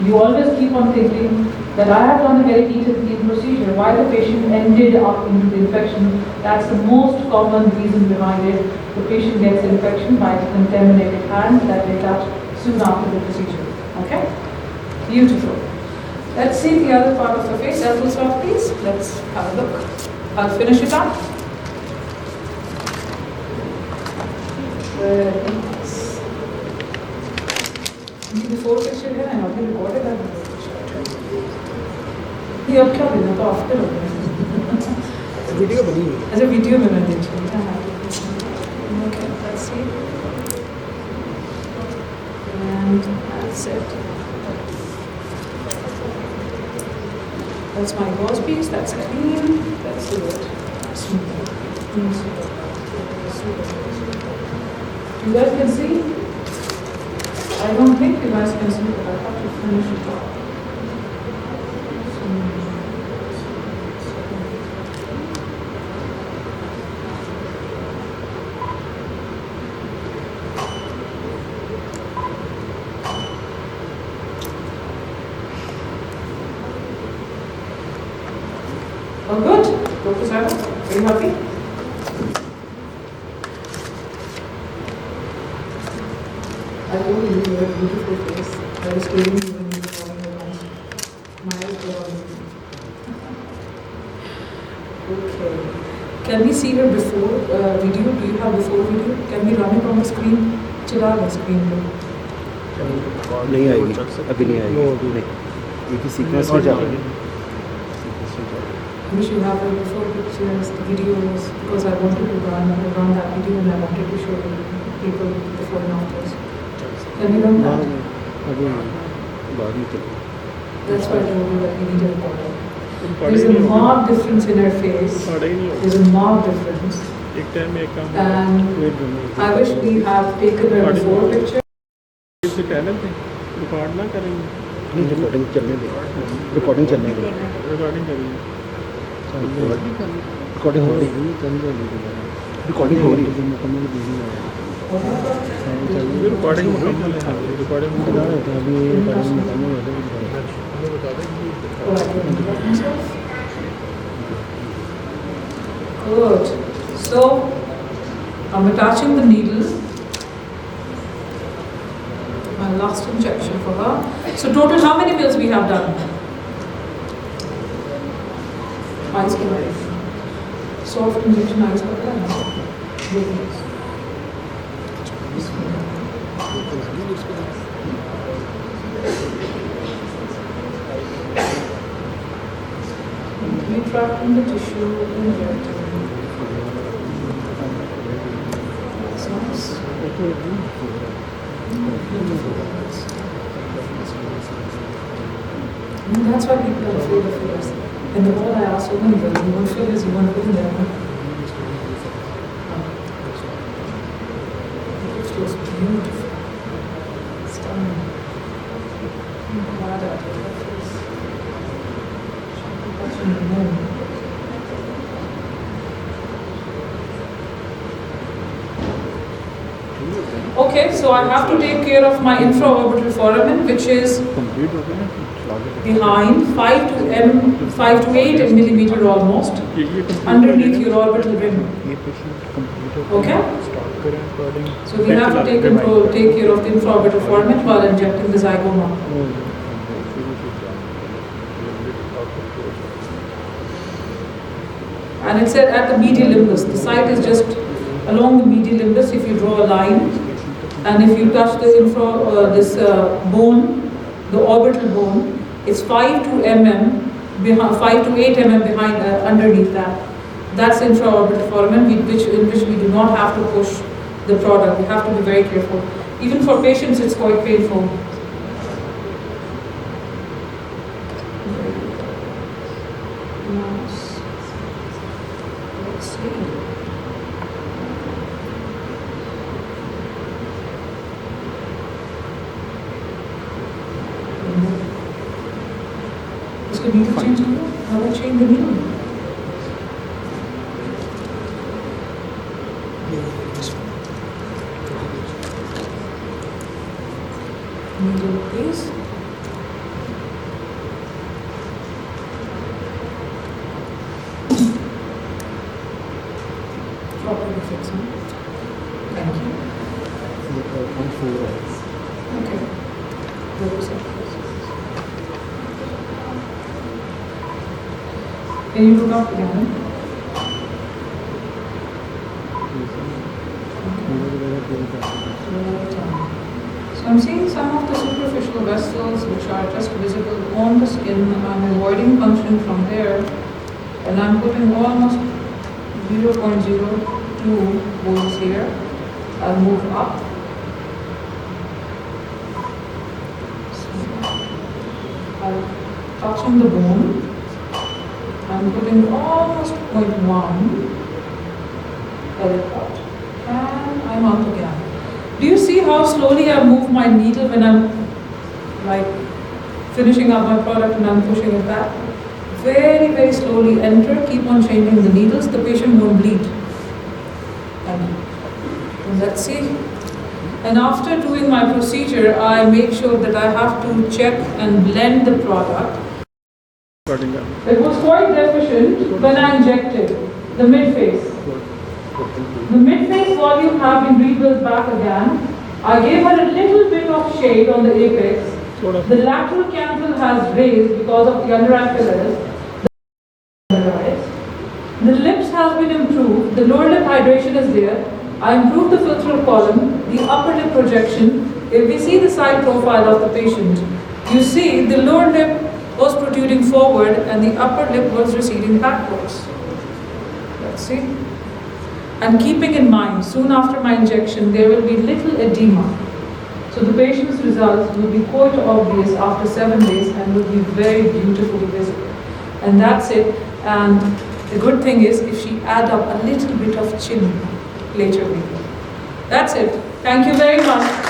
You always keep on thinking that I have done a very neat and clean procedure. Why the patient ended up into the infection? That's the most common reason behind it. The patient gets infection by the contaminated hand that they touch soon after the procedure. Okay? Beautiful. Let's see the other part of the face. Elbows off, please. Let's have a look. I'll finish it up. Very nice. Before picture है ना, अभी recorded है. ये अब क्या देना तो after हो गया. वीडियो बनी हुई है. अच्छा वीडियो में मैं देखी. Okay, let's see. And that's it. That's my gauze piece. That's clean. Let's do it. Smooth. You guys can see? I don't think you guys can see, but I have to finish it off. Oh, good. Dr. Simon, are you happy? I told you you have a beautiful face. I was telling you when you were calling your eyes. My eyes were on you. Okay. Can we see her before video? Do you have before video? Can we run it on the screen? चला लें screen पे. नहीं आएगी अभी नहीं आएगी नहीं एक ही सीक्वेंस में जाएगी I wish you have the before pictures, the videos, because I wanted to run that video and I wanted to show people before and afters. Can you run that? अभी बाद में चलो That's why I told you that we need a reporter. There's a marked difference in her face. There's a marked difference. And I wish we have taken her before picture. Record ना करेंगे नहीं recording चलने दे recording चलने दे recording करेंगे recording हो रही recording हो रही रिकॉर्डिंग मुकम्मल है रिकॉर्डिंग अभी मुकम्मल हो Good. So, I'm attaching the needle. My last injection for her. So total, how many mils we have done? Eyes can soft injection eyes for her. Retracting the tissue, injecting. That's nice. And that's why people are afraid of fillers. In the world, I ask so many girls, you want fillers, you want to put in there. It feels beautiful. Stunning. I'm glad I did that face. Touching the moon. Okay, so I have to take care of my infraorbital foramen, which is behind 5 to 8 millimeter almost, underneath your orbital rim. Okay? So we have to take care of the infraorbital foramen while injecting the zygoma. And it's at the medial limbus. The site is just along the medial limbus. If you draw a line, and if you touch the bone, the orbital bone, it's 5 to 8 mm behind, underneath that. That's infraorbital foramen, in which we do not have to push the product. We have to be very careful. Even for patients, it's quite painful. Nice. Let's see. Is the needle change now? How do I change the needle? Needle, please. Properly fixing. Thank you. Okay. There was it. Can you look up again? So I'm seeing some of the superficial vessels which are just visible on the skin. I'm avoiding punching from there, and I'm putting almost 0.02 holes here. I'll move up. I'm touching the bone. I'm putting almost 0.1 belly cut, and I'm out again. see how slowly I move my needle when I'm like finishing up my product and I'm pushing it back? Very, very slowly enter, keep on changing the needles, the patient won't bleed. And let's see. And after doing my procedure, I make sure that I have to check and blend the product. Recording का. It was quite deficient when I injected the mid-face. The mid-face volume have been rebuilt back again. I gave her a little bit of shade on the apex. थोड़ा. The lateral canthal has raised because of the underaccularis. The lips have been improved. The lower lip hydration is there. I improved the filtral column, the upper lip projection. If we see the side profile of the patient, you see the lower lip was protruding forward and the upper lip was receding backwards. Let's see. And keeping in mind, soon after my injection, there will be little edema. So the patient's results will be quite obvious after 7 days and will be very beautifully visible. And that's it. And the good thing is, if she add up a little bit of chin later, maybe. That's it. Thank you very much.